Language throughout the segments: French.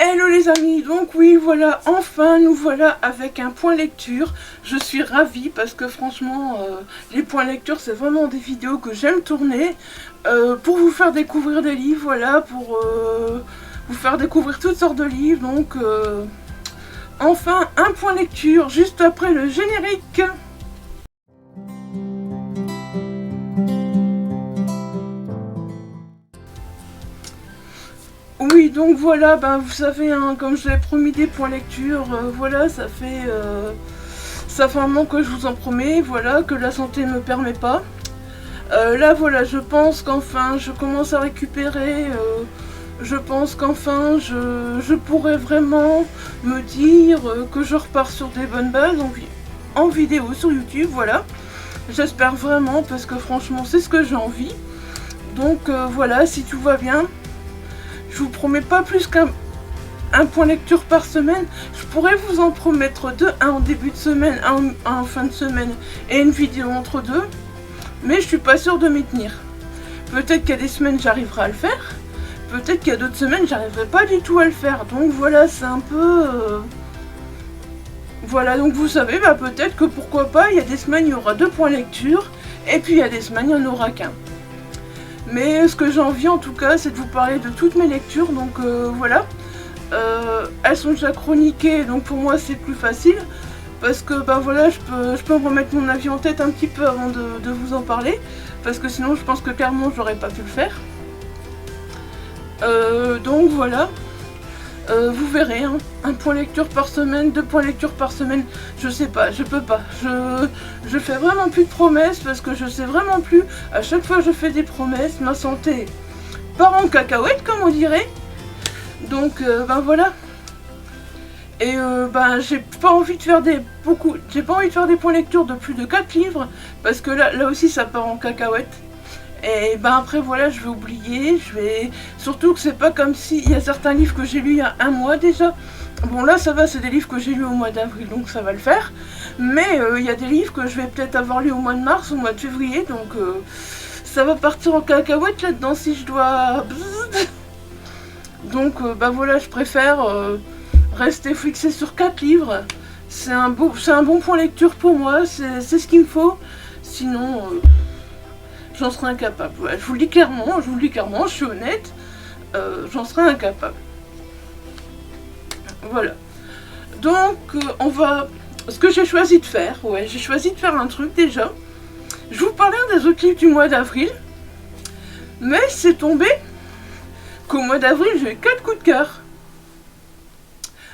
Hello les amis, donc oui voilà, enfin nous voilà avec un point lecture. Je suis ravie parce que franchement les points lecture c'est vraiment des vidéos que j'aime tourner pour vous faire découvrir des livres, voilà, pour vous faire découvrir toutes sortes de livres. Donc enfin un point lecture juste après le générique. Oui, donc voilà, ben, vous savez, hein, comme je l'ai promis des points lecture, voilà, ça fait un moment que je vous en promets, voilà, que la santé ne me permet pas. Là, voilà, je pense qu'enfin, je commence à récupérer, je pense qu'enfin, je pourrais vraiment me dire que je repars sur des bonnes bases en vidéo sur YouTube, voilà. J'espère vraiment, parce que franchement, c'est ce que j'ai envie. Donc voilà, si tout va bien. Je vous promets pas plus qu'un point lecture par semaine. Je pourrais vous en promettre deux, un en début de semaine, un en fin de semaine et une vidéo entre deux. Mais je suis pas sûre de m'y tenir. Peut-être qu'il y a des semaines j'arriverai à le faire. Peut-être qu'il y a d'autres semaines j'arriverai pas du tout à le faire. Donc voilà, c'est un peu... Voilà, donc vous savez, bah, peut-être que pourquoi pas, il y a des semaines il y aura 2 points lecture. Et puis il y a des semaines il n'y en aura qu'un. Mais ce que j'ai envie en tout cas, c'est de vous parler de toutes mes lectures, donc voilà. Elles sont déjà chroniquées, donc pour moi c'est plus facile. Parce que ben voilà, je peux me remettre mon avis en tête un petit peu avant de vous en parler. Parce que sinon je pense que clairement j'aurais pas pu le faire. Donc voilà. Vous verrez, hein, un point lecture par semaine, 2 points lecture par semaine, je sais pas, je peux pas. Je fais vraiment plus de promesses parce que je sais vraiment plus. À chaque fois que je fais des promesses, ma santé part en cacahuète, comme on dirait. Donc ben voilà. Et ben j'ai pas envie de faire des points lecture de plus de 4 livres parce que là aussi ça part en cacahuète. Et ben après voilà, je vais oublier, surtout que c'est pas comme si il y a certains livres que j'ai lus il y a un mois déjà. Bon là ça va, c'est des livres que j'ai lus au mois d'avril, donc ça va le faire. Mais il y a des livres que je vais peut-être avoir lus au mois de mars, au mois de février, donc ça va partir en cacahuète là-dedans si je dois... Donc ben voilà, je préfère rester fixé sur 4 livres. C'est un bon point lecture pour moi, c'est ce qu'il me faut. Sinon... j'en serais incapable. Ouais, je vous le dis clairement, je suis honnête, j'en serais incapable. Voilà. Donc, ce que j'ai choisi de faire, ouais, j'ai choisi de faire un truc déjà. Je vous parlais des autres livres du mois d'avril, mais c'est tombé qu'au mois d'avril, j'ai eu 4 coups de cœur.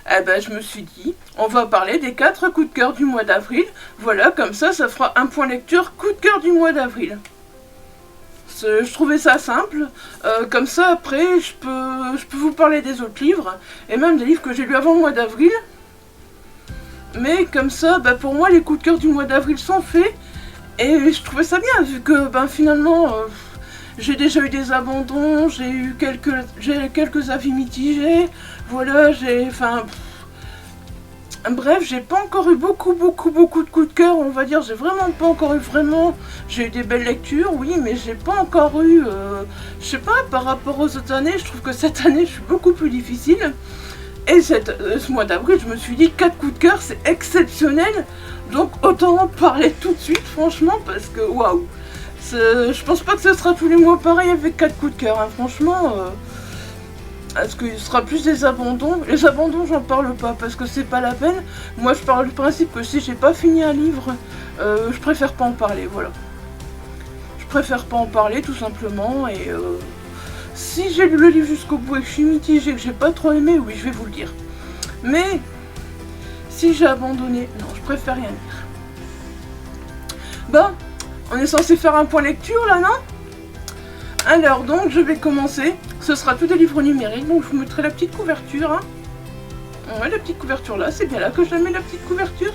Eh ben, je me suis dit, on va parler des 4 coups de cœur du mois d'avril. Voilà, comme ça fera un point lecture coup de cœur du mois d'avril. Je trouvais ça simple, comme ça après je peux vous parler des autres livres, et même des livres que j'ai lus avant le mois d'avril. Mais comme ça, bah, pour moi les coups de cœur du mois d'avril sont faits, et je trouvais ça bien, vu que ben, finalement j'ai déjà eu des abandons, j'ai eu quelques avis mitigés, voilà, bref, j'ai pas encore eu beaucoup de coups de cœur, on va dire. J'ai vraiment pas encore eu J'ai eu des belles lectures, oui, mais j'ai pas encore eu... je sais pas, par rapport aux autres années, je trouve que cette année, je suis beaucoup plus difficile. Et ce mois d'avril, je me suis dit, 4 coups de cœur, c'est exceptionnel. Donc autant en parler tout de suite, franchement, parce que, waouh. Je pense pas que ce sera tous les mois pareil avec 4 coups de cœur, hein, franchement... Est-ce qu'il sera plus des abandons? Les abandons, j'en parle pas parce que c'est pas la peine. Moi, je parle du principe que si j'ai pas fini un livre, je préfère pas en parler, voilà. Je préfère pas en parler, tout simplement. Et si j'ai lu le livre jusqu'au bout et que je suis mitigée, que j'ai pas trop aimé, oui, je vais vous le dire. Mais si j'ai abandonné, non, je préfère rien dire. Bon, on est censé faire un point lecture là, non? Alors donc je vais commencer, ce sera tout des livres numériques, donc je vous mettrai la petite couverture. Hein. Ouais, la petite couverture là, c'est bien là que je la mets, la petite couverture.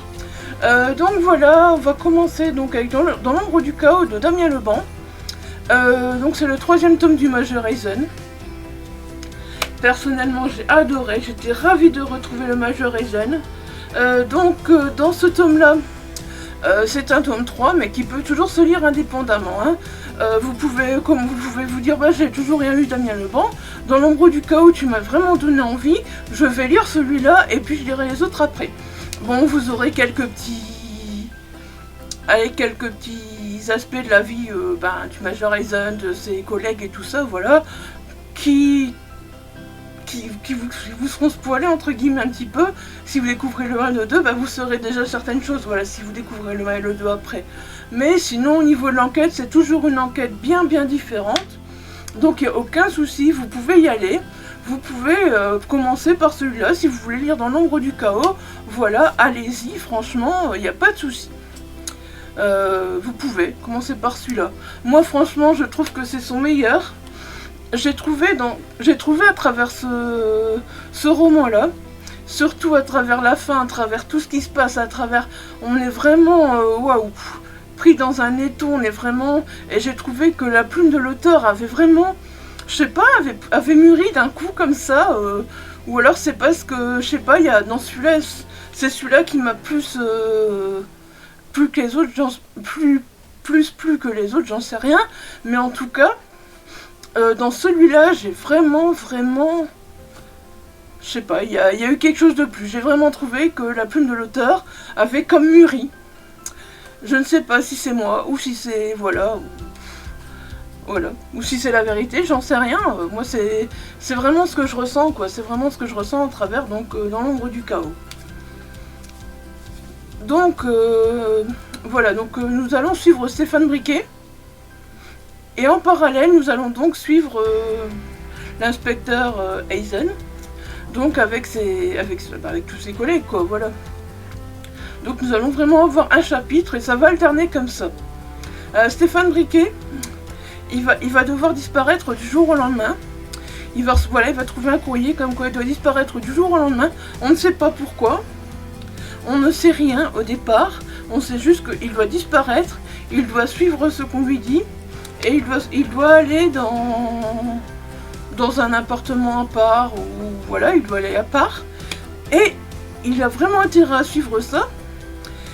Donc voilà, on va commencer donc avec Dans l'ombre du chaos de Damien Leban. Donc c'est le 3e tome du Major Eisen. Personnellement j'ai adoré, j'étais ravie de retrouver le Major Eisen. Donc dans ce tome là, c'est un tome 3 mais qui peut toujours se lire indépendamment. Hein. Vous pouvez, comme vous pouvez vous dire, bah, j'ai toujours rien lu Damien Lebon. Dans l'ombre du chaos, tu m'as vraiment donné envie. Je vais lire celui-là et puis je lirai les autres après. Bon, vous aurez quelques petits aspects de la vie du Major Eisen, de ses collègues et tout ça, voilà, qui vous seront spoilés entre guillemets un petit peu. Si vous découvrez le 1 et le 2, bah, vous saurez déjà certaines choses, voilà, si vous découvrez le 1 et le 2 après. Mais sinon, au niveau de l'enquête, c'est toujours une enquête bien différente. Donc il n'y a aucun souci, vous pouvez y aller. Vous pouvez commencer par celui-là, si vous voulez lire dans l'ombre du chaos. Voilà, allez-y, franchement, il n'y a pas de souci. Vous pouvez commencer par celui-là. Moi, franchement, je trouve que c'est son meilleur. J'ai trouvé à travers ce roman-là, surtout à travers la fin, à travers tout ce qui se passe, à travers... On est vraiment... waouh, pris dans un étau, on est vraiment... Et j'ai trouvé que la plume de l'auteur avait vraiment... Je sais pas, avait mûri d'un coup comme ça. Ou alors c'est parce que, je sais pas, il y a dans celui-là... C'est celui-là qui m'a plus... plus que les autres, plus que les autres, j'en sais rien. Mais en tout cas... dans celui-là, j'ai vraiment... Je sais pas, il y a eu quelque chose de plus. J'ai vraiment trouvé que la plume de l'auteur avait comme mûri. Je ne sais pas si c'est moi, ou si c'est... Voilà. Ou si c'est la vérité, j'en sais rien. Moi, c'est vraiment ce que je ressens, quoi. C'est vraiment ce que je ressens à travers, donc, dans l'ombre du chaos. Donc, voilà. Donc, nous allons suivre Stéphane Briquet. Et en parallèle, nous allons donc suivre l'inspecteur Eisen, donc avec tous ses collègues, quoi, voilà. Donc nous allons vraiment avoir un chapitre et ça va alterner comme ça. Stéphane Briquet, il va devoir disparaître du jour au lendemain. Il va trouver un courrier comme quoi il doit disparaître du jour au lendemain. On ne sait pas pourquoi. On ne sait rien au départ. On sait juste qu'il doit disparaître. Il doit suivre ce qu'on lui dit. Et il doit aller dans un appartement à part, ou voilà, il doit aller à part. Et il a vraiment intérêt à suivre ça.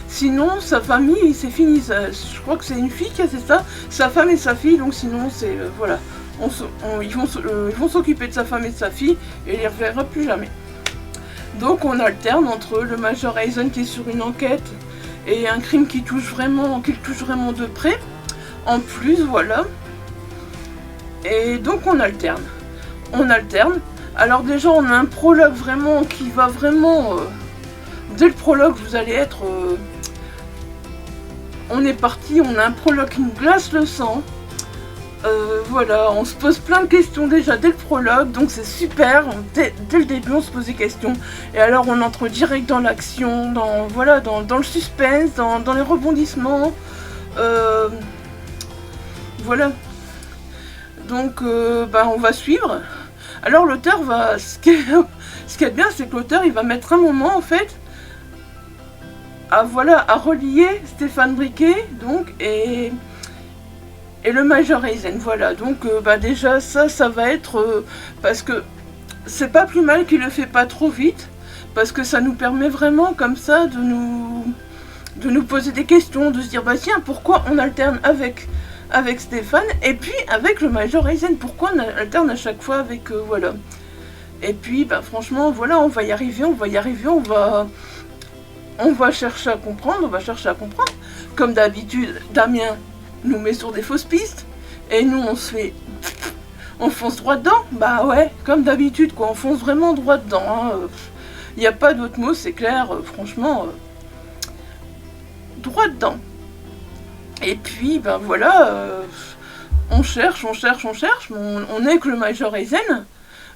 Sinon, sa famille, c'est fini. Je crois que c'est une fille qui a fait ça. Sa femme et sa fille, donc sinon, c'est... voilà. Ils vont s'occuper de sa femme et de sa fille, et il les reverra plus jamais. Donc on alterne entre le Major Eisen qui est sur une enquête, et un crime qui le touche vraiment de près. En plus, voilà. Et donc on alterne. Alors déjà, on a un prologue vraiment qui va vraiment... dès le prologue, vous allez être... on est parti, on a un prologue qui nous glace le sang. Voilà, on se pose plein de questions déjà dès le prologue, donc c'est super. Dès le début, on se pose des questions. Et alors, on entre direct dans l'action, dans le suspense, dans les rebondissements. Voilà. Donc, on va suivre. Alors, l'auteur va... Ce qui est bien, c'est que l'auteur, il va mettre un moment, en fait, à relier Stéphane Briquet, donc, et le Major Eisen, voilà. Donc, déjà, ça va être... parce que c'est pas plus mal qu'il le fait pas trop vite, parce que ça nous permet vraiment, comme ça, de nous poser des questions, de se dire, tiens, pourquoi on alterne avec Stéphane, et puis avec le Major Eisen, pourquoi on alterne à chaque fois avec... voilà. Et puis, franchement, voilà, on va y arriver, on va chercher à comprendre, Comme d'habitude, Damien nous met sur des fausses pistes, et nous, on fonce droit dedans. Bah ouais, comme d'habitude, quoi, on fonce vraiment droit dedans, hein. Il n'y a pas d'autre mot, c'est clair, franchement, droit dedans. Et puis, voilà, on cherche, on est avec le Major Eisen,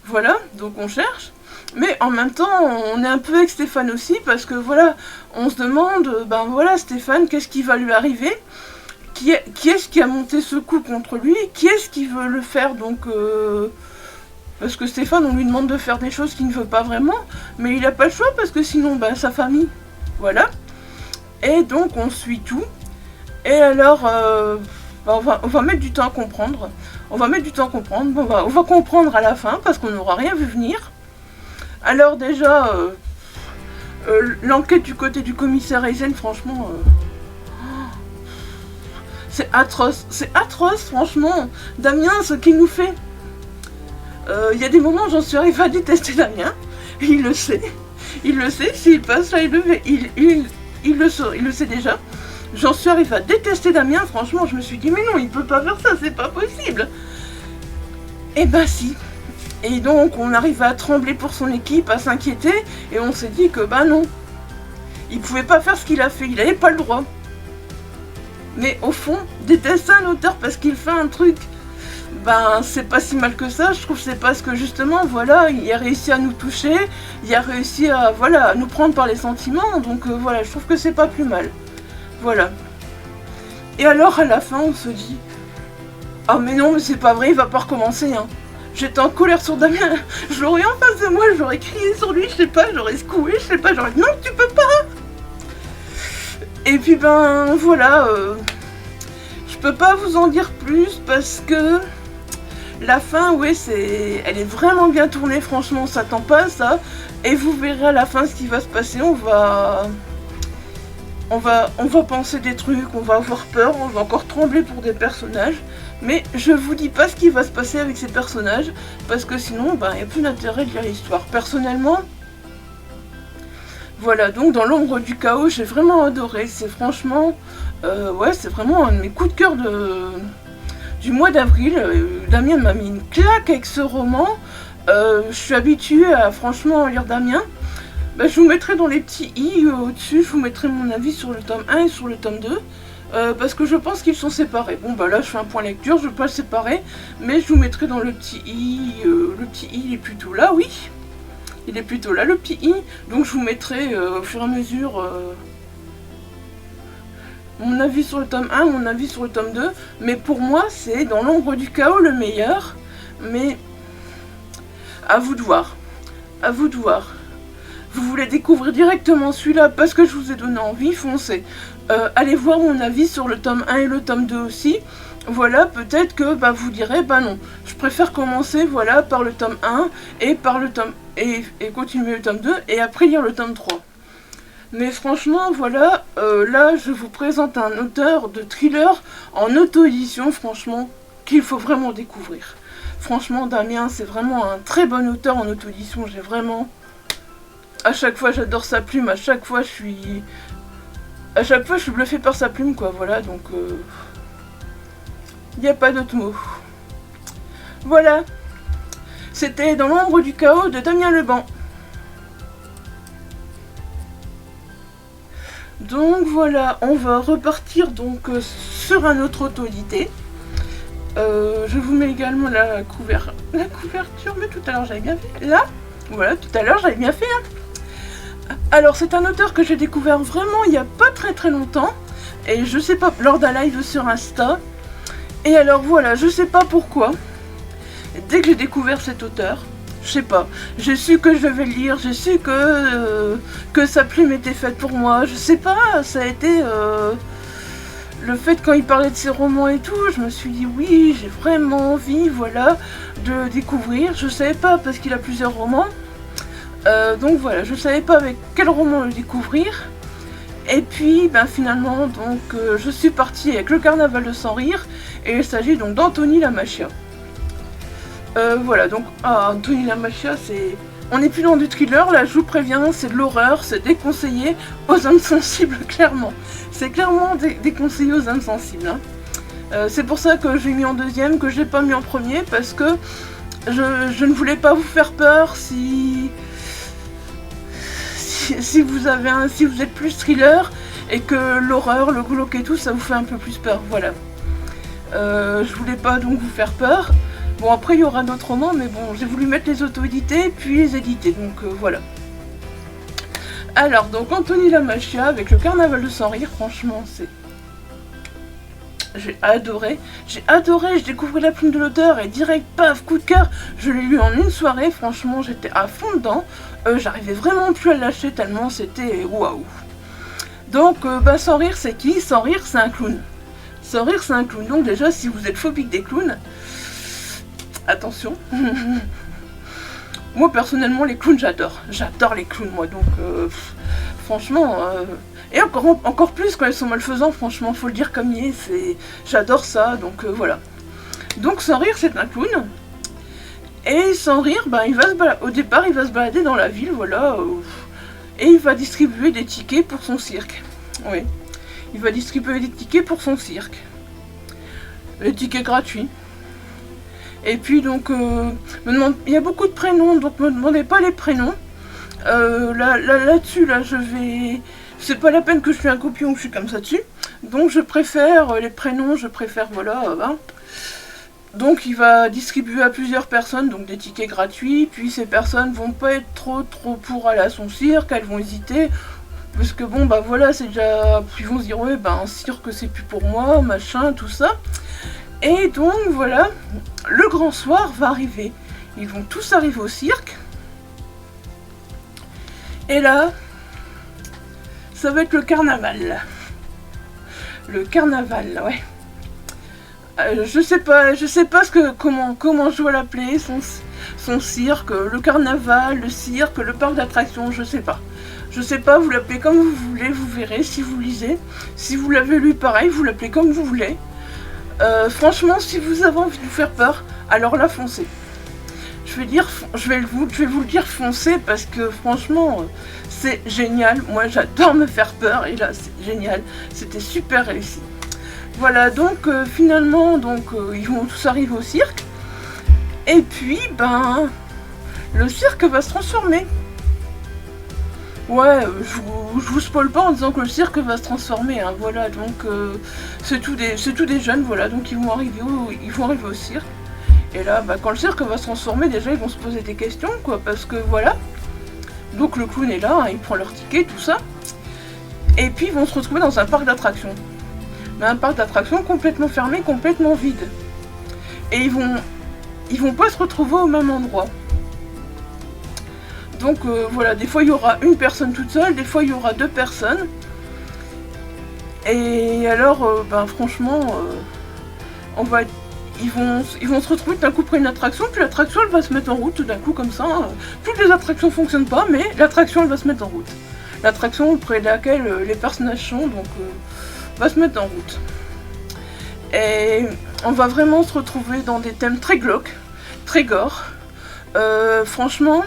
voilà, donc on cherche. Mais en même temps, on est un peu avec Stéphane aussi, parce que voilà, on se demande, voilà, Stéphane, qu'est-ce qui va lui arriver? Qui est-ce qui a monté ce coup contre lui? Qui est-ce qui veut le faire, donc... Parce que Stéphane, on lui demande de faire des choses qu'il ne veut pas vraiment, mais il n'a pas le choix, parce que sinon, sa famille, voilà. Et donc, on suit tout. Et alors, on va mettre du temps à comprendre. On va comprendre à la fin, parce qu'on n'aura rien vu venir. Alors déjà, l'enquête du côté du commissaire Eisen, franchement, c'est atroce, franchement. Damien, ce qu'il nous fait. Il y a des moments où j'en suis arrivée à détester Damien, il le sait, s'il passe là, il le sait déjà. J'en suis arrivée à détester Damien, franchement, je me suis dit, mais non, il peut pas faire ça, c'est pas possible. Et ben si. Et donc, on arrive à trembler pour son équipe, à s'inquiéter, et on s'est dit que, bah non, il pouvait pas faire ce qu'il a fait, il avait pas le droit. Mais au fond, détester un auteur parce qu'il fait un truc, ben c'est pas si mal que ça, je trouve que c'est parce que justement, voilà, il a réussi à nous toucher, il a réussi à, voilà, à nous prendre par les sentiments, donc voilà, je trouve que c'est pas plus mal. Voilà. Et alors, à la fin, on se dit, ah mais non, mais c'est pas vrai, il va pas recommencer, hein. J'étais en colère sur Damien, je l'aurais en face de moi, j'aurais crié sur lui, je sais pas, j'aurais secoué, je sais pas, j'aurais dit, non, tu peux pas. Et puis ben, voilà, je peux pas vous en dire plus parce que la fin, ouais, elle est vraiment bien tournée, franchement, on s'attend pas à ça. Et vous verrez à la fin ce qui va se passer, on va penser des trucs, on va avoir peur, on va encore trembler pour des personnages. Mais je vous dis pas ce qui va se passer avec ces personnages, parce que sinon, ben, il n'y a plus d'intérêt de lire l'histoire. Personnellement, voilà, donc dans l'ombre du chaos, j'ai vraiment adoré. C'est franchement, ouais, c'est vraiment un de mes coups de cœur du mois d'avril. Damien m'a mis une claque avec ce roman. Je suis habituée à franchement lire Damien. Bah, je vous mettrai dans les petits i au-dessus, je vous mettrai mon avis sur le tome 1 et sur le tome 2. Parce que je pense qu'ils sont séparés. Bon bah là je fais un point lecture, je ne vais pas le séparer. Mais je vous mettrai dans le petit i. Le petit i il est plutôt là, oui. Il est plutôt là le petit i. Donc je vous mettrai au fur et à mesure mon avis sur le tome 1, mon avis sur le tome 2. Mais pour moi c'est dans l'ombre du chaos le meilleur. Mais à vous de voir. À vous de voir. Vous voulez découvrir directement celui-là parce que je vous ai donné envie, foncez. Allez voir mon avis sur le tome 1 et le tome 2 aussi. Voilà, peut-être que bah, vous direz, bah non, je préfère commencer voilà, par le tome 1 et par le tome et continuer le tome 2 et après lire le tome 3. Mais franchement, voilà, là je vous présente un auteur de thriller en auto-édition, franchement, qu'il faut vraiment découvrir. Franchement, Damien, c'est vraiment un très bon auteur en auto-édition, j'ai vraiment... À chaque fois, j'adore sa plume, à chaque fois, je suis bluffée par sa plume, quoi, voilà, donc... Il n'y a pas d'autre mot. Voilà. C'était Dans l'ombre du chaos de Damien Leban. Donc voilà, on va repartir donc sur un autre auto-édité. Je vous mets également la couverture, mais tout à l'heure j'avais bien fait. Là, voilà, tout à l'heure j'avais bien fait. Hein. Alors c'est un auteur que j'ai découvert vraiment il n'y a pas très longtemps. Et je sais pas, lors d'un live sur Insta. Et alors voilà, je sais pas pourquoi. Dès que j'ai découvert cet auteur, je sais pas, j'ai su que je devais le lire, j'ai su que sa plume était faite pour moi, je sais pas, ça a été le fait quand il parlait de ses romans et tout, je me suis dit oui, j'ai vraiment envie, voilà, de le découvrir. Je savais pas parce qu'il a plusieurs romans, donc voilà, je savais pas avec quel roman le découvrir. Et puis ben finalement donc je suis partie avec Le Carnaval de Sans Rire et il s'agit donc d'Anthony Lamachia. Voilà donc Anthony Lamachia c'est... On n'est plus dans du thriller, là je vous préviens, c'est de l'horreur, c'est déconseillé aux âmes sensibles clairement. C'est clairement déconseillé aux âmes sensibles. Hein. C'est pour ça que j'ai mis en deuxième, que je l'ai pas mis en premier, parce que je ne voulais pas vous faire peur si vous êtes plus thriller et que l'horreur, le glauque et tout, ça vous fait un peu plus peur, voilà. Je voulais pas donc vous faire peur. Bon après il y aura d'autres romans, mais bon j'ai voulu mettre les auto-édités puis les éditer, donc voilà. Alors donc Anthony Lamachia avec Le Carnaval de Sans Rire, franchement c'est... J'ai adoré, je découvrais la plume de l'auteur et direct, paf, coup de cœur, je l'ai lu en une soirée, franchement j'étais à fond dedans, j'arrivais vraiment plus à le lâcher tellement c'était waouh. Donc bah Sans Rire c'est qui? Sans Rire c'est un clown. Sans Rire c'est un clown, donc déjà si vous êtes phobique des clowns, attention. Moi personnellement les clowns j'adore les clowns moi, donc franchement, et encore plus quand ils sont malfaisants, franchement, faut le dire comme il est, j'adore ça, donc voilà. Donc Sans Rire, c'est un clown, et Sans Rire, ben, au départ, il va se balader dans la ville, voilà, et il va distribuer des tickets pour son cirque. Oui, il va distribuer des tickets pour son cirque. Les tickets gratuits. Et puis donc, il y a beaucoup de prénoms, donc me demandez pas les prénoms. Là-dessus, je vais... C'est pas la peine que je fais un copion, que je suis comme ça dessus. Donc je préfère les prénoms, voilà. Hein. Donc il va distribuer à plusieurs personnes donc des tickets gratuits. Puis ces personnes vont pas être trop pour aller à son cirque, elles vont hésiter. Parce que bon, bah voilà, c'est déjà... Ils vont se dire, ouais, bah un cirque c'est plus pour moi, machin, tout ça. Et donc voilà, le grand soir va arriver. Ils vont tous arriver au cirque. Et là, ça va être le carnaval. Le carnaval, ouais. Je sais pas comment je dois l'appeler, son cirque, le carnaval, le cirque, le parc d'attractions, je sais pas. Je sais pas, vous l'appelez comme vous voulez, vous verrez si vous lisez. Si vous l'avez lu pareil, vous l'appelez comme vous voulez. Franchement, si vous avez envie de vous faire peur, alors là, foncez. Je vais vous le dire, foncez, parce que franchement, c'est génial. Moi, j'adore me faire peur, et là, c'est génial. C'était super réussi. Voilà, donc finalement, ils vont tous arriver au cirque. Et puis, ben, le cirque va se transformer. Ouais, je vous spoil pas en disant que le cirque va se transformer, hein, voilà, donc c'est tout des jeunes, voilà, donc ils vont arriver au cirque. Et là, bah, quand le cirque va se transformer, déjà ils vont se poser des questions, quoi, parce que voilà. Donc le clown est là, hein, il prend leur ticket, tout ça. Et puis ils vont se retrouver dans un parc d'attractions. Mais un parc d'attractions complètement fermé, complètement vide. Et ils vont pas se retrouver au même endroit. Donc voilà, des fois il y aura une personne toute seule, des fois il y aura deux personnes. Et alors, ben franchement, ils vont se retrouver d'un coup près d'une attraction, puis l'attraction elle va se mettre en route tout d'un coup comme ça. Hein. Toutes les attractions fonctionnent pas, mais l'attraction elle va se mettre en route. L'attraction près de laquelle les personnages sont, donc va se mettre en route. Et on va vraiment se retrouver dans des thèmes très glauques, très gore. Franchement...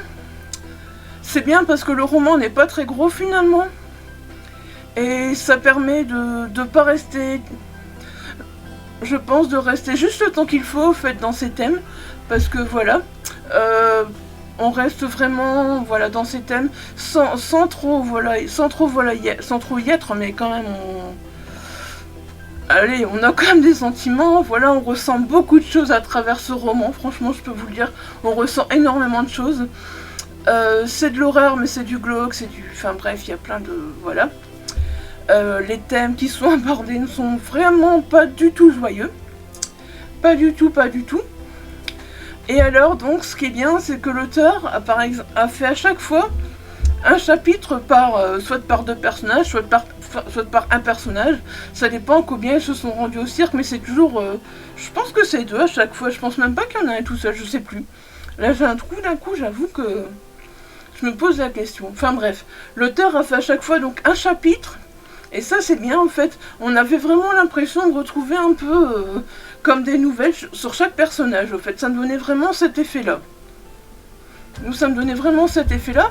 C'est bien parce que le roman n'est pas très gros finalement. Et ça permet de pas rester... Je pense de rester juste le temps qu'il faut en fait dans ces thèmes. Parce que voilà, on reste vraiment voilà, dans ces thèmes sans trop y être, mais quand même Allez, on a quand même des sentiments, voilà, on ressent beaucoup de choses à travers ce roman, franchement je peux vous le dire, on ressent énormément de choses. C'est de l'horreur, mais c'est du glauque, Enfin bref, il y a plein de... Voilà. Les thèmes qui sont abordés ne sont vraiment pas du tout joyeux. Pas du tout. Et alors, donc, ce qui est bien, c'est que l'auteur a fait à chaque fois un chapitre soit par deux personnages, soit par un personnage. Ça dépend combien ils se sont rendus au cirque, mais c'est toujours... je pense que c'est deux à chaque fois. Je pense même pas qu'il y en a un tout seul, je sais plus. Là, j'ai un trou d'un coup, j'avoue que... Je me pose la question. Enfin bref, l'auteur a fait à chaque fois donc un chapitre. Et ça c'est bien en fait. On avait vraiment l'impression de retrouver un peu comme des nouvelles sur chaque personnage. En fait, ça me donnait vraiment cet effet-là. Ça me donnait vraiment cet effet-là.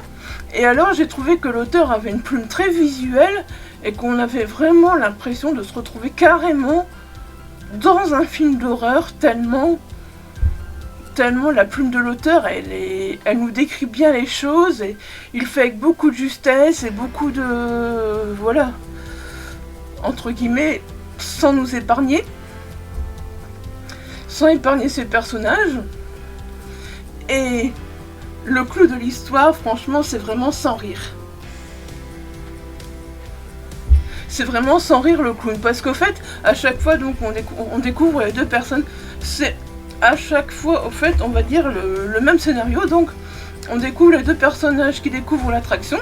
Et alors j'ai trouvé que l'auteur avait une plume très visuelle et qu'on avait vraiment l'impression de se retrouver carrément dans un film d'horreur tellement la plume de l'auteur, elle nous décrit bien les choses, et il fait avec beaucoup de justesse et beaucoup de... voilà, entre guillemets, sans nous épargner, sans épargner ses personnages. Et le clou de l'histoire, franchement, c'est vraiment Sans Rire. C'est vraiment Sans Rire le clown, parce qu'au fait, à chaque fois, donc, on découvre les deux personnes, c'est... À chaque fois, au fait, on va dire le même scénario, donc on découvre les deux personnages qui découvrent l'attraction,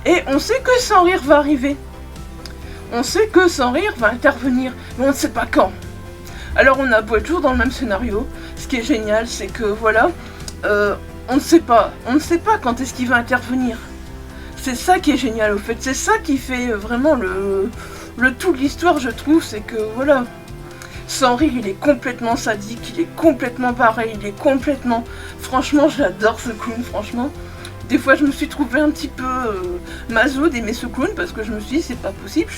et on sait que Sans Rire va arriver. On sait que Sans Rire va intervenir, mais on ne sait pas quand. Alors on a beau être toujours dans le même scénario, ce qui est génial, c'est que voilà, on ne sait pas quand est-ce qu'il va intervenir. C'est ça qui est génial, au fait. C'est ça qui fait vraiment le tout de l'histoire, je trouve. C'est que, voilà, sans rire, il est complètement sadique, il est complètement barré, il est complètement... Franchement, j'adore ce clown, franchement. Des fois, je me suis trouvée un petit peu maso d'aimer ce clown, parce que je me suis dit, c'est pas possible,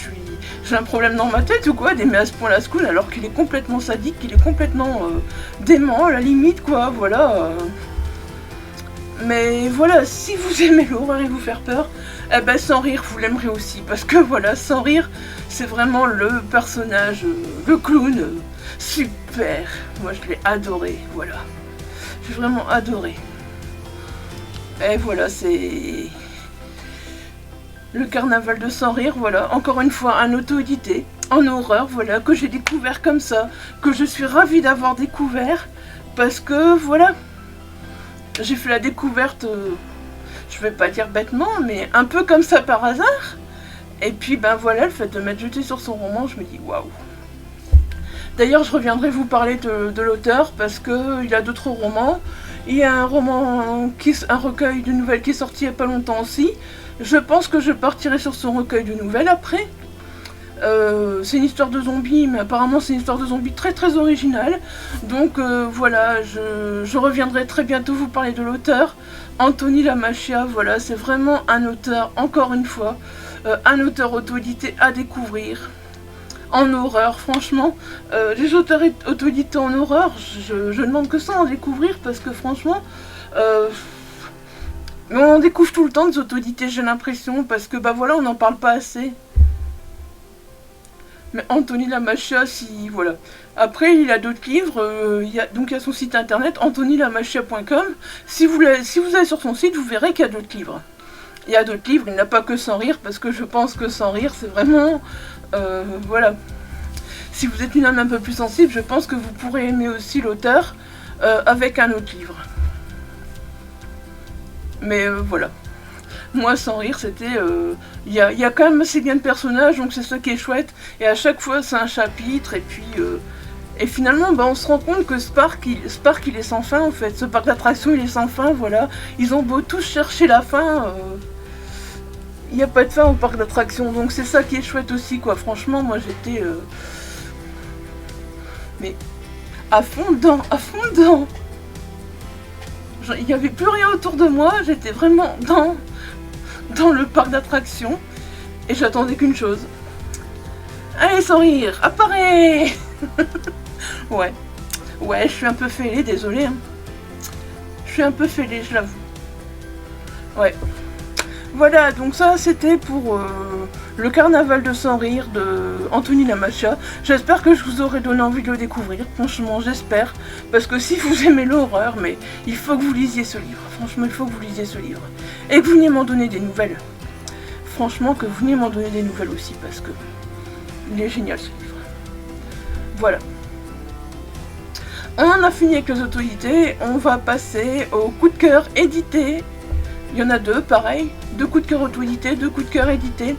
j'ai un problème dans ma tête ou quoi, d'aimer à ce point-là ce clown, alors qu'il est complètement sadique, qu'il est complètement dément, à la limite, quoi, voilà. Mais voilà, si vous aimez l'horreur et vous faire peur, eh ben sans rire, vous l'aimerez aussi. Parce que voilà, sans rire, c'est vraiment le personnage, le clown, super. Moi, je l'ai adoré, voilà. J'ai vraiment adoré. Et voilà, c'est... Le carnaval de Sans Rire, voilà. Encore une fois, un auto-édité, en horreur, voilà, que j'ai découvert comme ça. Que je suis ravie d'avoir découvert. Parce que, voilà... J'ai fait la découverte, je vais pas dire bêtement, mais un peu comme ça par hasard. Et puis ben voilà, le fait de m'être jeté sur son roman, je me dis waouh. D'ailleurs, je reviendrai vous parler de l'auteur parce qu'il a d'autres romans. Il y a un roman, un recueil de nouvelles qui est sorti il n'y a pas longtemps aussi. Je pense que je partirai sur son recueil de nouvelles après. C'est une histoire de zombies, mais apparemment c'est une histoire de zombies très très originale. Donc voilà, je reviendrai très bientôt vous parler de l'auteur. Anthony Lamachia, voilà, c'est vraiment un auteur, encore une fois, un auteur auto-édité à découvrir. En horreur, franchement, les auteurs auto-édités en horreur, je demande que ça en découvrir parce que franchement... on découvre tout le temps des auto-édités, j'ai l'impression, parce que bah voilà, on n'en parle pas assez. Mais Anthony Lamachia, si, voilà. Après, il a d'autres livres, donc il y a son site internet, anthonylamachia.com. Si vous allez sur son site, vous verrez qu'il y a d'autres livres. Il y a d'autres livres, il n'a pas que Sans Rire, parce que je pense que Sans Rire, c'est vraiment... voilà. Si vous êtes une âme un peu plus sensible, je pense que vous pourrez aimer aussi l'auteur avec un autre livre. Mais voilà. Moi, Sans Rire, c'était... Il y a quand même assez bien de personnages, donc c'est ça qui est chouette. Et à chaque fois, c'est un chapitre, et puis... et finalement, bah, on se rend compte que Spark, il est sans fin, en fait. Ce parc d'attractions, il est sans fin, voilà. Ils ont beau tous chercher la fin... il n'y a pas de fin au parc d'attractions, donc c'est ça qui est chouette aussi, quoi. Franchement, moi, j'étais... mais... à fond dedans, à fond dedans. Il n'y avait plus rien autour de moi, j'étais vraiment dans le parc d'attractions et j'attendais qu'une chose. Allez, Sans Rire, apparaît. Ouais, je suis un peu fêlée, désolée. Hein. Je suis un peu fêlée, je l'avoue. Ouais. Voilà, donc ça c'était pour le carnaval de Sans Rire de Anthony Lamachia. J'espère que je vous aurai donné envie de le découvrir, franchement j'espère. Parce que si vous aimez l'horreur, mais il faut que vous lisiez ce livre. Franchement, il faut que vous lisiez ce livre. Et que vous veniez m'en donner des nouvelles. Franchement, que vous veniez m'en donner des nouvelles aussi, parce que il est génial ce livre. Voilà. On en a fini avec les auto-édités, on va passer au coup de cœur édité. Il y en a deux, pareil, 2 coups de cœur auto-édités, 2 coups de cœur édités.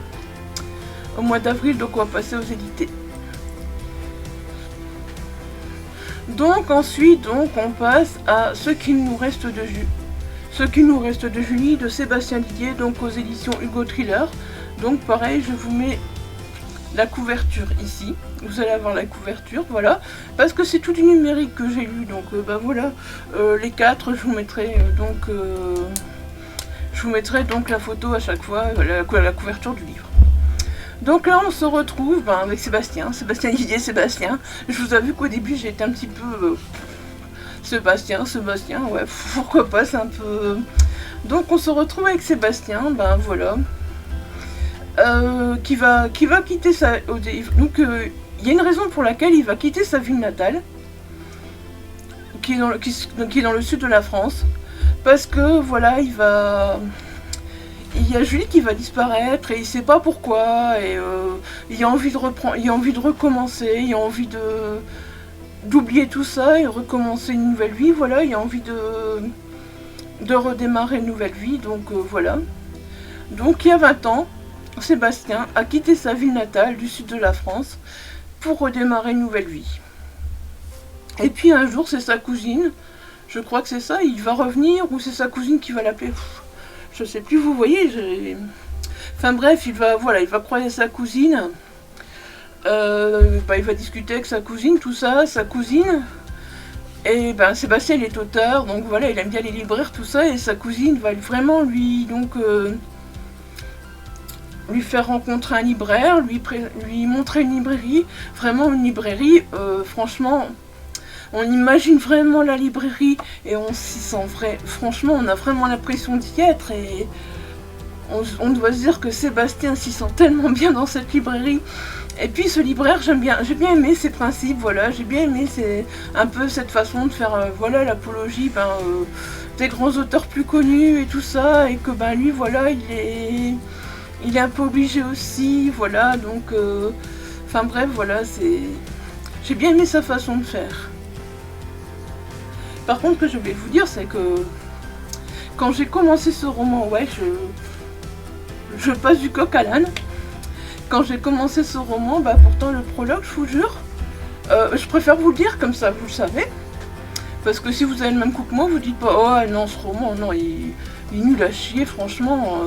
Au mois d'avril, donc on va passer aux édités. Donc ensuite, donc, on passe à Ce qu'il nous reste de Ce qu'il nous reste de Julie de Sébastien Didier, donc aux éditions Hugo Thriller. Donc pareil, je vous mets la couverture ici. Vous allez avoir la couverture, voilà. Parce que c'est tout du numérique que j'ai lu, donc bah voilà. Les 4, je vous mettrai donc... je vous mettrai donc la photo à chaque fois, la couverture du livre. Donc là on se retrouve avec Sébastien Didier, Sébastien. Je vous avoue qu'au début j'ai été un petit peu... Sébastien, ouais, pourquoi pas, c'est un peu... Donc on se retrouve avec Sébastien, voilà. Qui va quitter sa... Donc il y a une raison pour laquelle il va quitter sa ville natale, qui est dans le sud de la France. Parce que voilà, il y a Julie qui va disparaître et il sait pas pourquoi, et il a envie de reprendre, il a envie de recommencer, il a envie d'oublier tout ça et recommencer une nouvelle vie, voilà, il a envie de redémarrer une nouvelle vie, donc voilà. Donc il y a 20 ans, Sébastien a quitté sa ville natale du sud de la France pour redémarrer une nouvelle vie. Et puis un jour, c'est sa cousine, je crois que c'est ça, il va revenir, ou c'est sa cousine qui va l'appeler. Je sais plus, vous voyez, enfin bref, il va croiser sa cousine. Il va discuter avec sa cousine, tout ça, sa cousine. Et ben Sébastien il est auteur, donc voilà, il aime bien les libraires, tout ça, et sa cousine va vraiment lui faire rencontrer un libraire, lui montrer une librairie, vraiment une librairie, franchement, on imagine vraiment la librairie et on s'y sent vrai, franchement on a vraiment l'impression d'y être et on doit se dire que Sébastien s'y sent tellement bien dans cette librairie. Et puis ce libraire, j'ai bien aimé ses principes, voilà, j'ai bien aimé un peu cette façon de faire, voilà, l'apologie des grands auteurs plus connus et tout ça, et que lui, voilà, il est un peu obligé aussi, voilà, donc, enfin bref, voilà, j'ai bien aimé sa façon de faire. Par contre, ce que je vais vous dire, c'est que quand j'ai commencé ce roman, ouais, je passe du coq à l'âne. Quand j'ai commencé ce roman, pourtant le prologue, je vous jure, je préfère vous le dire comme ça, vous le savez. Parce que si vous avez le même coup que moi, vous dites pas, oh non, ce roman, non, il est nul à chier, franchement,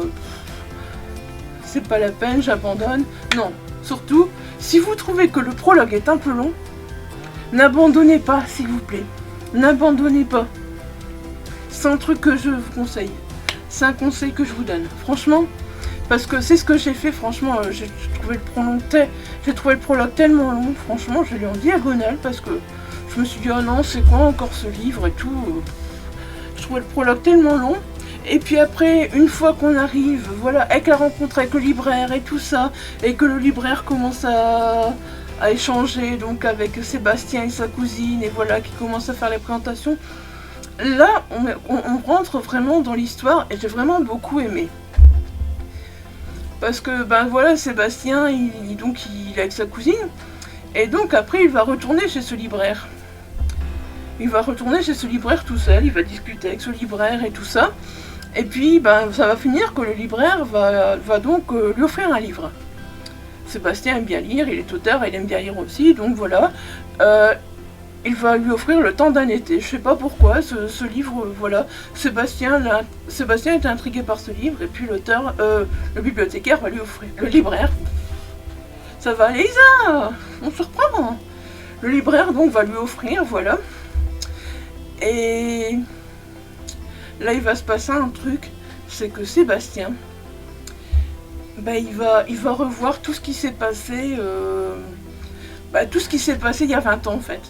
c'est pas la peine, j'abandonne. Non, surtout, si vous trouvez que le prologue est un peu long, n'abandonnez pas, s'il vous plaît. N'abandonnez pas. C'est un truc que je vous conseille. C'est un conseil que je vous donne. Franchement, parce que c'est ce que j'ai fait, franchement, j'ai trouvé le prologue tellement long, franchement, je l'ai lu en diagonale parce que je me suis dit, oh non, c'est quoi encore ce livre et tout. Je trouvais le prologue tellement long. Et puis après, une fois qu'on arrive, voilà, avec la rencontre avec le libraire et tout ça, et que le libraire commence à échanger donc avec Sébastien et sa cousine, et voilà, qui commence à faire les présentations, là, on rentre vraiment dans l'histoire, et j'ai vraiment beaucoup aimé. Parce que, voilà, Sébastien, il est avec sa cousine, et donc après, il va retourner chez ce libraire. Il va retourner chez ce libraire tout seul, il va discuter avec ce libraire et tout ça. Et puis, ça va finir que le libraire va donc lui offrir un livre. Sébastien aime bien lire, il est auteur, il aime bien lire aussi, donc voilà. Il va lui offrir Le Temps d'un été. Je sais pas pourquoi, ce livre, voilà. Sébastien est intrigué par ce livre, et puis l'auteur, le bibliothécaire va lui offrir, le libraire. Ça va, Lisa, on se reprend. Le libraire donc va lui offrir, voilà. Et là il va se passer un truc, c'est que Sébastien, il va revoir tout ce qui s'est passé, tout ce qui s'est passé il y a 20 ans en fait,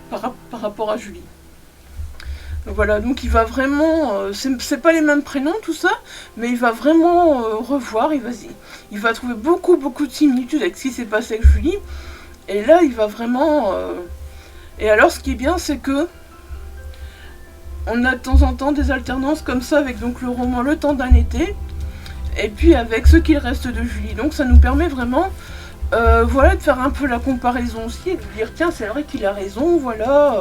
par rapport à Julie. Donc voilà, donc il va vraiment, c'est pas les mêmes prénoms tout ça, mais il va vraiment revoir, il va trouver beaucoup de similitudes avec ce qui s'est passé avec Julie, et là il va vraiment, et alors ce qui est bien c'est que on a de temps en temps des alternances comme ça avec donc le roman Le Temps d'un été, et puis avec ce qu'il reste de Julie. Donc ça nous permet vraiment voilà, de faire un peu la comparaison aussi, et de dire tiens c'est vrai qu'il a raison, voilà.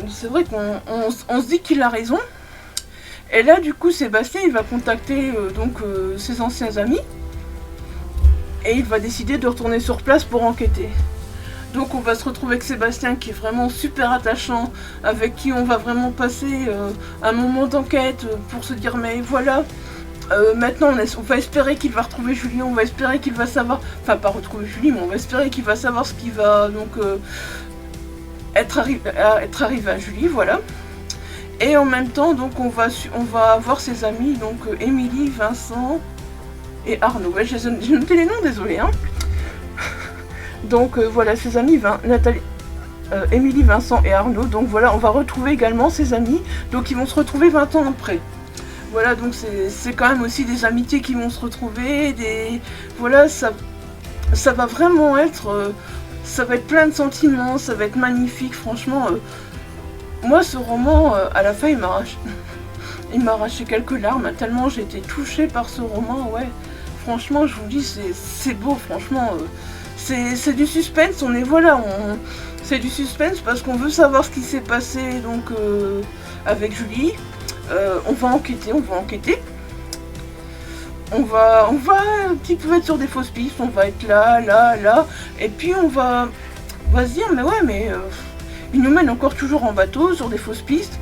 C'est vrai qu'on se dit qu'il a raison. Et là du coup Sébastien il va contacter ses anciens amis, et il va décider de retourner sur place pour enquêter. Donc on va se retrouver avec Sébastien qui est vraiment super attachant, avec qui on va vraiment passer un moment d'enquête pour se dire mais voilà, maintenant on va espérer qu'il va retrouver Julie, on va espérer qu'il va savoir, enfin pas retrouver Julie, mais on va espérer qu'il va savoir ce qui va donc être arrivé à Julie, voilà. Et en même temps donc on va voir ses amis, donc Émilie, Vincent et Arnaud. Ouais, j'ai noté les noms, désolé hein. Donc voilà, ses amis, Émilie, Vincent et Arnaud. Donc voilà, on va retrouver également ses amis. Donc ils vont se retrouver 20 ans après. Voilà, donc c'est quand même aussi des amitiés qui vont se retrouver. Voilà, ça va vraiment être... ça va être plein de sentiments, ça va être magnifique. Franchement, moi ce roman, à la fin, il m'a arraché quelques larmes. Tellement j'ai été touchée par ce roman, ouais. Franchement, je vous dis, c'est beau, franchement... C'est du suspense, c'est du suspense parce qu'on veut savoir ce qui s'est passé donc avec Julie. On va enquêter. On va un petit peu être sur des fausses pistes, on va être là, et puis on va se dire mais ouais mais il nous mène encore toujours en bateau sur des fausses pistes.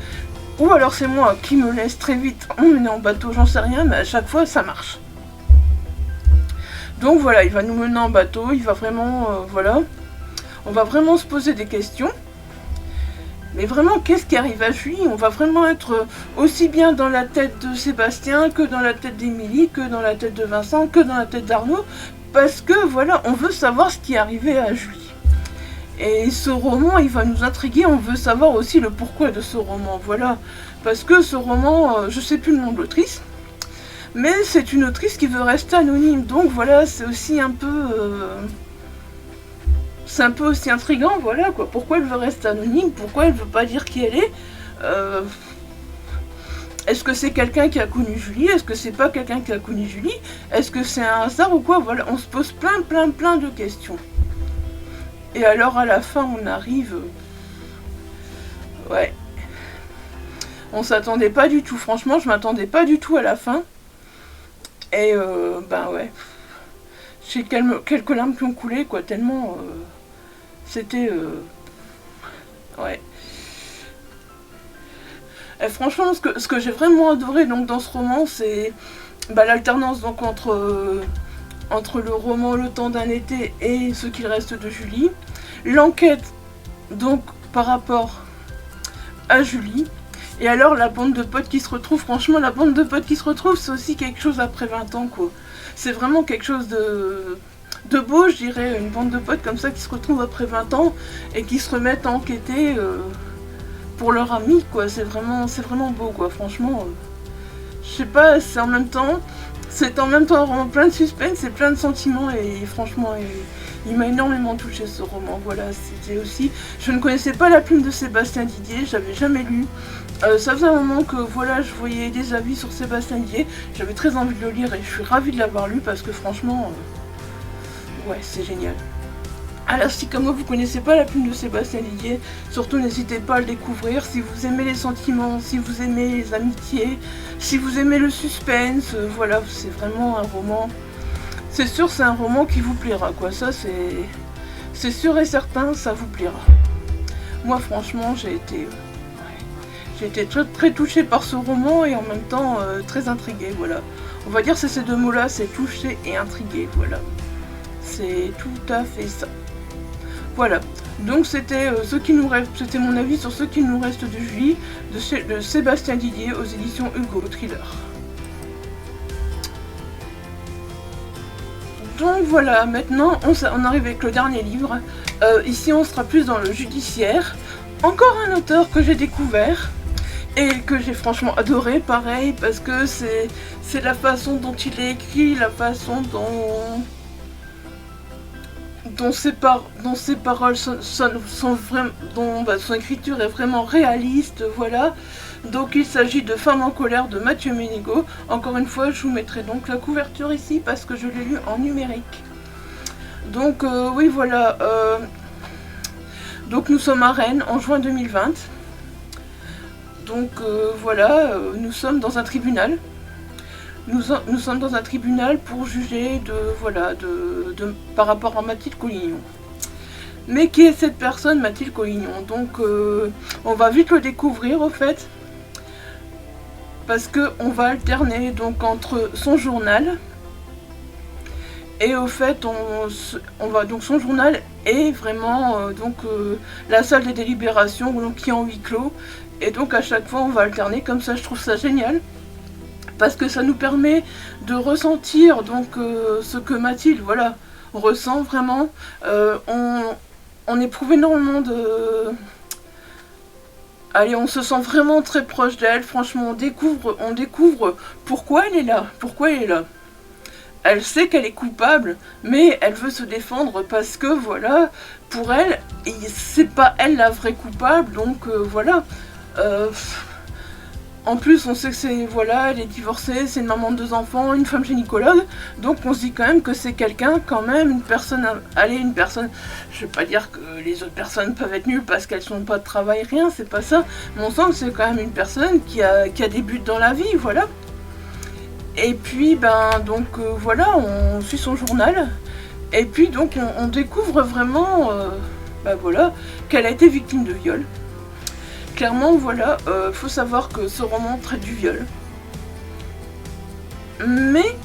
ou alors c'est moi qui me laisse très vite emmener en bateau, j'en sais rien, mais à chaque fois ça marche. Donc voilà, il va nous mener en bateau, il va vraiment, voilà, on va vraiment se poser des questions. Mais vraiment, qu'est-ce qui arrive à Julie? On va vraiment être aussi bien dans la tête de Sébastien, que dans la tête d'Émilie, que dans la tête de Vincent, que dans la tête d'Arnaud, parce que voilà, on veut savoir ce qui est arrivé à Julie. Et ce roman, il va nous intriguer, on veut savoir aussi le pourquoi de ce roman, voilà. Parce que ce roman, je sais plus le nom de l'autrice, mais c'est une autrice qui veut rester anonyme, donc voilà, c'est aussi un peu... c'est un peu aussi intriguant, voilà quoi. Pourquoi elle veut rester anonyme? Pourquoi elle veut pas dire qui elle est? Est-ce que c'est quelqu'un qui a connu Julie? Est-ce que c'est pas quelqu'un qui a connu Julie? Est-ce que c'est un hasard ou quoi? Voilà, on se pose plein de questions. Et alors à la fin, on arrive... ouais. On s'attendait pas du tout, franchement, je m'attendais pas du tout à la fin. Et ben ouais. J'ai quelques larmes qui ont coulé, quoi, tellement... c'était... ouais. Et franchement, ce que j'ai vraiment adoré donc, dans ce roman, c'est l'alternance donc entre le roman Le temps d'un été et ce qu'il reste de Julie. L'enquête, donc, par rapport à Julie. Et alors, la bande de potes qui se retrouvent, franchement, la bande de potes qui se retrouvent, c'est aussi quelque chose après 20 ans, quoi. C'est vraiment quelque chose de beau, je dirais, une bande de potes comme ça qui se retrouvent après 20 ans et qui se remettent à enquêter pour leur ami, quoi. C'est vraiment beau, quoi, franchement. Je sais pas, c'est en même temps un roman plein de suspense et plein de sentiments et franchement, il m'a énormément touché ce roman, voilà, c'était aussi... Je ne connaissais pas La plume de Sébastien Didier, j'avais jamais lu. Ça faisait un moment que voilà, je voyais des avis sur Sébastien Didier, j'avais très envie de le lire et je suis ravie de l'avoir lu parce que franchement, ouais, c'est génial. Alors si comme moi vous connaissez pas La plume de Sébastien Didier, surtout n'hésitez pas à le découvrir. Si vous aimez les sentiments, si vous aimez les amitiés, si vous aimez le suspense, voilà, c'est vraiment un roman. C'est sûr, c'est un roman qui vous plaira, quoi. Ça, c'est sûr et certain, ça vous plaira. Moi, franchement, j'ai été très, très touchée par ce roman et en même temps très intriguée, voilà. On va dire c'est ces deux mots-là, c'est touché et intrigué, voilà. C'est tout à fait ça. Voilà, donc c'était c'était mon avis sur ce qu'il nous reste de Julie, de Sébastien Didier aux éditions Hugo Thriller. Donc voilà, maintenant on arrive avec le dernier livre. Ici on sera plus dans le judiciaire. Encore un auteur que j'ai découvert et que j'ai franchement adoré, pareil, parce que c'est la façon dont il est écrit, la façon dont ses paroles sont vraiment, dont son écriture est vraiment réaliste, voilà. Donc il s'agit de Femme en colère de Mathieu Ménégo. Encore une fois, je vous mettrai donc la couverture ici parce que je l'ai lu en numérique. Donc oui, voilà. Donc nous sommes à Rennes en juin 2020. Donc voilà, nous sommes dans un tribunal. Nous sommes dans un tribunal pour juger par rapport à Mathilde Collignon. Mais qui est cette personne, Mathilde Collignon? Donc on va vite le découvrir au fait. Parce qu'on va alterner donc entre son journal et au fait on va donc son journal est vraiment la salle des délibérations donc, qui est en huis clos. Et donc à chaque fois on va alterner comme ça, je trouve ça génial. Parce que ça nous permet de ressentir donc ce que Mathilde voilà, ressent vraiment. On éprouve énormément de... Allez, on se sent vraiment très proche d'elle. Franchement, on découvre pourquoi elle est là. Pourquoi elle est là. Elle sait qu'elle est coupable, mais elle veut se défendre parce que voilà, pour elle, c'est pas elle la vraie coupable. Donc voilà. En plus, on sait que c'est, voilà, elle est divorcée, c'est une maman de 2 enfants, une femme gynécologue, donc on se dit quand même que c'est quelqu'un, quand même, une personne, je vais pas dire que les autres personnes peuvent être nulles parce qu'elles sont pas de travail, rien, c'est pas ça, mais on sent que c'est quand même une personne qui a des buts dans la vie, voilà. Et puis, voilà, on suit son journal, et puis donc on découvre vraiment, voilà, qu'elle a été victime de viol, clairement, voilà, faut savoir que ce roman traite du viol. Mais,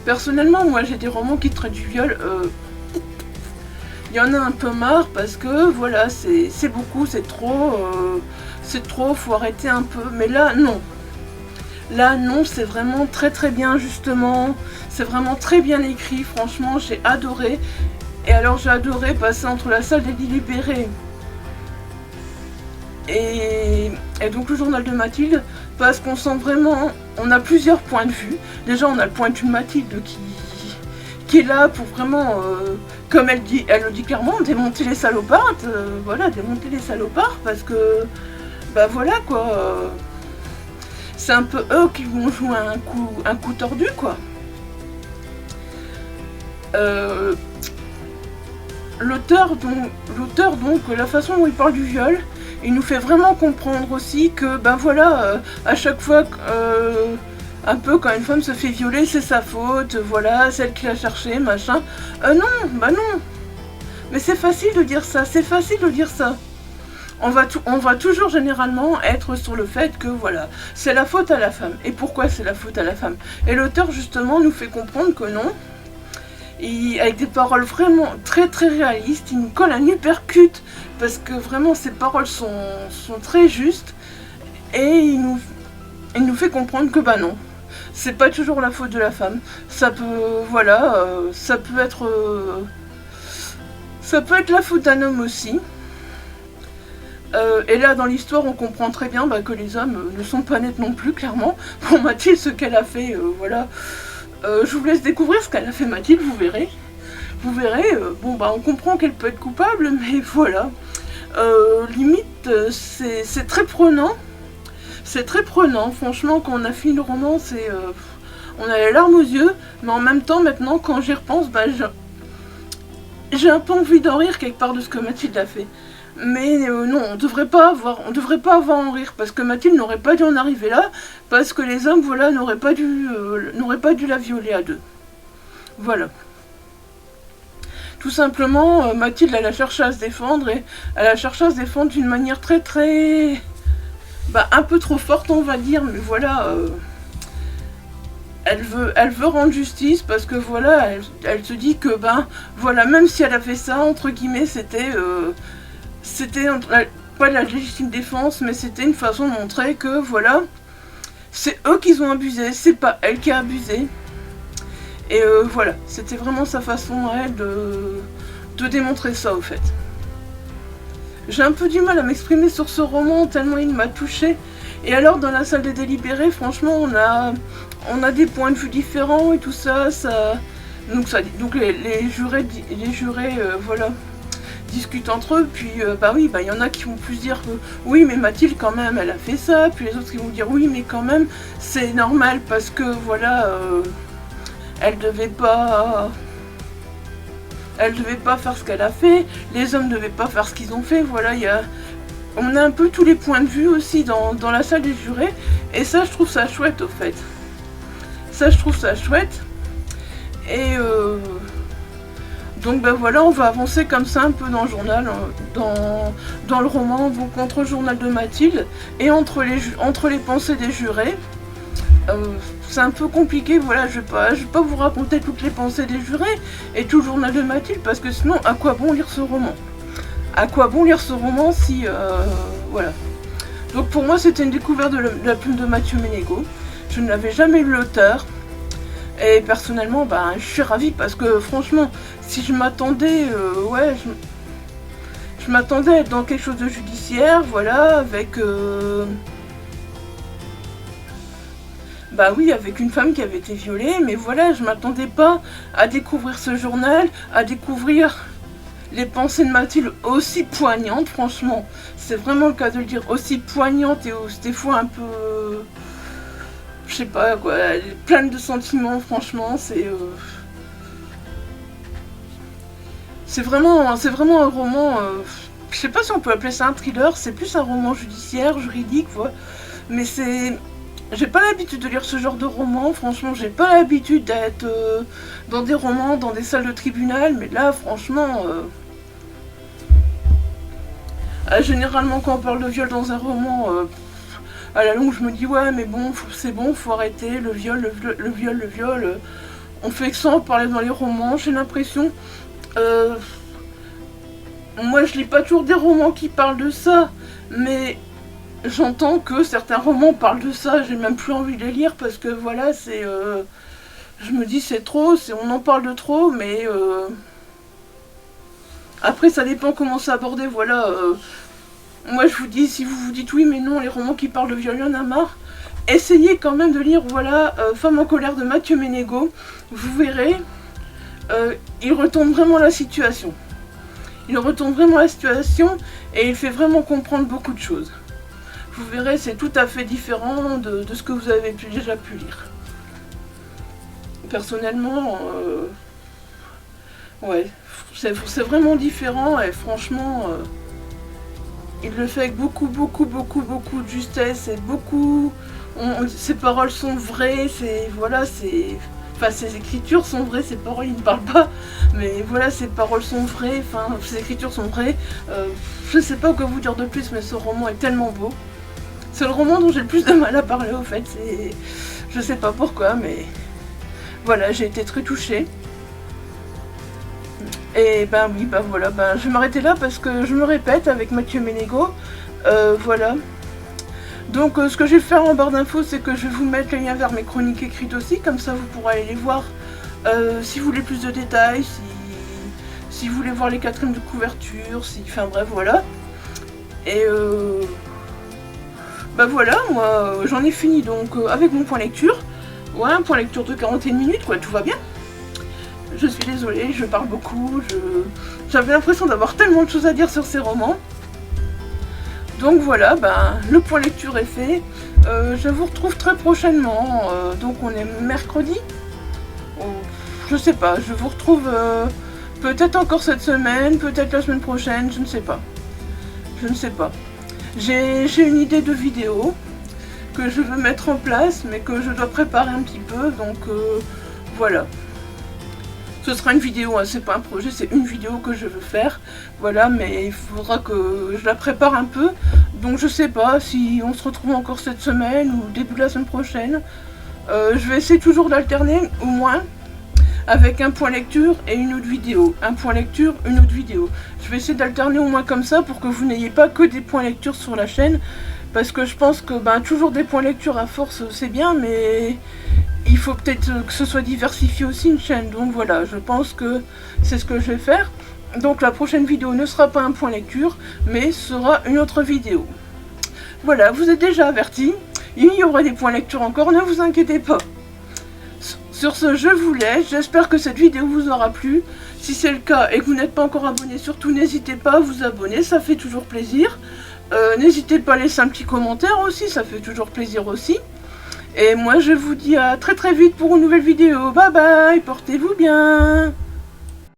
personnellement, moi j'ai des romans qui traitent du viol, il y en a un peu marre parce que, voilà, c'est beaucoup, c'est trop, faut arrêter un peu. Mais là, non. Là, non, c'est vraiment très très bien, justement. C'est vraiment très bien écrit, franchement, j'ai adoré. Et alors, j'ai adoré passer entre la salle des délibérés et donc le journal de Mathilde, parce qu'on sent vraiment, on a plusieurs points de vue. Déjà, on a le point de vue de Mathilde qui est là pour vraiment, comme elle le dit clairement, démonter les salopards, voilà, démonter les salopards, parce que, bah voilà quoi, c'est un peu eux qui vont jouer un coup tordu quoi. L'auteur donc, la façon dont il parle du viol, il nous fait vraiment comprendre aussi que, ben voilà, à chaque fois, un peu quand une femme se fait violer, c'est sa faute, voilà, celle qui l'a cherché, machin. Non, bah non. Mais c'est facile de dire ça, c'est facile de dire ça. On va toujours généralement être sur le fait que, voilà, c'est la faute à la femme. Et pourquoi c'est la faute à la femme? Et l'auteur, justement, nous fait comprendre que non. Et avec des paroles vraiment très très réalistes, il nous colle un uppercut parce que vraiment ses paroles sont très justes et il nous fait comprendre que bah non, c'est pas toujours la faute de la femme, ça peut, voilà, ça peut être la faute d'un homme aussi. Et là dans l'histoire on comprend très bien bah, que les hommes ne sont pas nets non plus clairement. Pour Mathilde, ce qu'elle a fait, voilà. Je vous laisse découvrir ce qu'elle a fait Mathilde, vous verrez. Vous verrez, bon bah on comprend qu'elle peut être coupable, mais voilà. Limite, c'est très prenant. C'est très prenant, franchement, quand on a fini le roman, on a les larmes aux yeux, mais en même temps, maintenant, quand j'y repense, bah, j'ai un peu envie d'en rire quelque part de ce que Mathilde a fait. Mais non, on devrait pas avoir à en rire, parce que Mathilde n'aurait pas dû en arriver là, parce que les hommes, voilà, n'auraient pas dû la violer à deux. Voilà. Tout simplement, Mathilde, elle a cherché à se défendre, et elle a cherché à se défendre d'une manière très très... bah, un peu trop forte, on va dire, mais voilà... elle veut rendre justice, parce que voilà, elle se dit que, ben, voilà, même si elle a fait ça, entre guillemets, c'était pas de la légitime défense, mais c'était une façon de montrer que, voilà, c'est eux qui ont abusé, c'est pas elle qui a abusé. Et voilà, c'était vraiment sa façon à elle de démontrer ça, au fait. J'ai un peu du mal à m'exprimer sur ce roman, tellement il m'a touchée. Et alors, dans la salle des délibérés, franchement, on a des points de vue différents et tout ça. Donc les jurés, voilà, discutent entre eux, puis bah oui, bah il y en a qui vont plus dire que oui mais Mathilde quand même elle a fait ça, puis les autres qui vont dire oui mais quand même c'est normal parce que voilà elle devait pas faire ce qu'elle a fait, les hommes devaient pas faire ce qu'ils ont fait, voilà, on a un peu tous les points de vue aussi dans la salle des jurés, et ça je trouve ça chouette au fait. Ça je trouve ça chouette, et donc ben voilà, on va avancer comme ça un peu dans le journal, dans le roman, donc entre le journal de Mathilde et entre les pensées des jurés. C'est un peu compliqué, voilà, je vais pas vous raconter toutes les pensées des jurés et tout le journal de Mathilde, parce que sinon, à quoi bon lire ce roman? À quoi bon lire ce roman si... voilà. Donc pour moi, c'était une découverte de la plume de Mathieu Ménégo. Je n'avais jamais lu l'auteur. Et personnellement, ben, je suis ravie parce que franchement, si je m'attendais, ouais, je m'attendais à être dans quelque chose de judiciaire, voilà, avec... bah oui, avec une femme qui avait été violée, mais voilà, je m'attendais pas à découvrir ce journal, à découvrir les pensées de Mathilde aussi poignantes, franchement. C'est vraiment le cas de le dire, aussi poignantes et des fois un peu... je sais pas quoi, pleine de sentiments, franchement, c'est vraiment un roman, je sais pas si on peut appeler ça un thriller, c'est plus un roman judiciaire, juridique, voilà. Mais j'ai pas l'habitude de lire ce genre de roman, franchement, j'ai pas l'habitude d'être dans des romans, dans des salles de tribunal, mais là, franchement... Généralement quand on parle de viol dans un roman, à la longue je me dis ouais mais bon, c'est bon, faut arrêter, le viol, le viol, le viol. On fait que ça en parler dans les romans, j'ai l'impression. Moi je lis pas toujours des romans qui parlent de ça, mais j'entends que certains romans parlent de ça, j'ai même plus envie de les lire parce que voilà, c'est... je me dis c'est trop, on en parle de trop, mais... Après ça dépend comment c'est abordé, voilà. Moi je vous dis, si vous vous dites oui mais non, les romans qui parlent de viol, il y en a marre, essayez quand même de lire, voilà, Femme en colère de Mathieu Ménégo, vous verrez, il retourne vraiment la situation. Il retourne vraiment la situation et il fait vraiment comprendre beaucoup de choses. Vous verrez, c'est tout à fait différent de ce que vous avez déjà pu lire. Personnellement, ouais, c'est vraiment différent et franchement, il le fait avec beaucoup de justesse et beaucoup... ses paroles sont vraies, voilà, enfin, ses écritures sont vraies, ses paroles il ne parle pas, mais voilà, ses paroles sont vraies, enfin, ses écritures sont vraies. Je sais pas quoi vous dire de plus, mais ce roman est tellement beau. C'est le roman dont j'ai le plus de mal à parler au fait, je sais pas pourquoi, mais voilà, j'ai été très touchée. Et ben oui, ben voilà, ben je vais m'arrêter là parce que je me répète avec Mathieu Ménégo, voilà. Donc ce que je vais faire en barre d'infos, c'est que je vais vous mettre les liens vers mes chroniques écrites aussi, comme ça vous pourrez aller les voir si vous voulez plus de détails, si vous voulez voir les quatrièmes de couverture, enfin bref, voilà. Et bah voilà, moi j'en ai fini donc avec mon point lecture. Ouais, un point lecture de 41 minutes, quoi, tout va bien. Je suis désolée, je parle beaucoup, j'avais l'impression d'avoir tellement de choses à dire sur ces romans. Donc voilà, ben, le point lecture est fait. Je vous retrouve très prochainement, donc on est mercredi. Je sais pas, je vous retrouve peut-être encore cette semaine, peut-être la semaine prochaine, je ne sais pas. Je ne sais pas. J'ai une idée de vidéo que je veux mettre en place, mais que je dois préparer un petit peu, donc voilà. Ce sera une vidéo, hein, c'est pas un projet, c'est une vidéo que je veux faire, voilà, mais il faudra que je la prépare un peu, donc je sais pas si on se retrouve encore cette semaine ou début de la semaine prochaine. Je vais essayer toujours d'alterner, au moins, avec un point lecture et une autre vidéo. Un point lecture, une autre vidéo. Je vais essayer d'alterner au moins comme ça pour que vous n'ayez pas que des points lecture sur la chaîne, parce que je pense que ben, toujours des points lecture à force c'est bien, mais il faut peut-être que ce soit diversifié aussi une chaîne, donc voilà, je pense que c'est ce que je vais faire. Donc la prochaine vidéo ne sera pas un point lecture, mais sera une autre vidéo. Voilà, vous êtes déjà avertis, il y aura des points lecture encore, ne vous inquiétez pas. Sur ce, je vous laisse, j'espère que cette vidéo vous aura plu. Si c'est le cas et que vous n'êtes pas encore abonné, surtout n'hésitez pas à vous abonner, ça fait toujours plaisir. N'hésitez pas à laisser un petit commentaire aussi, ça fait toujours plaisir aussi. Et moi je vous dis à très vite pour une nouvelle vidéo. Bye bye, portez-vous bien.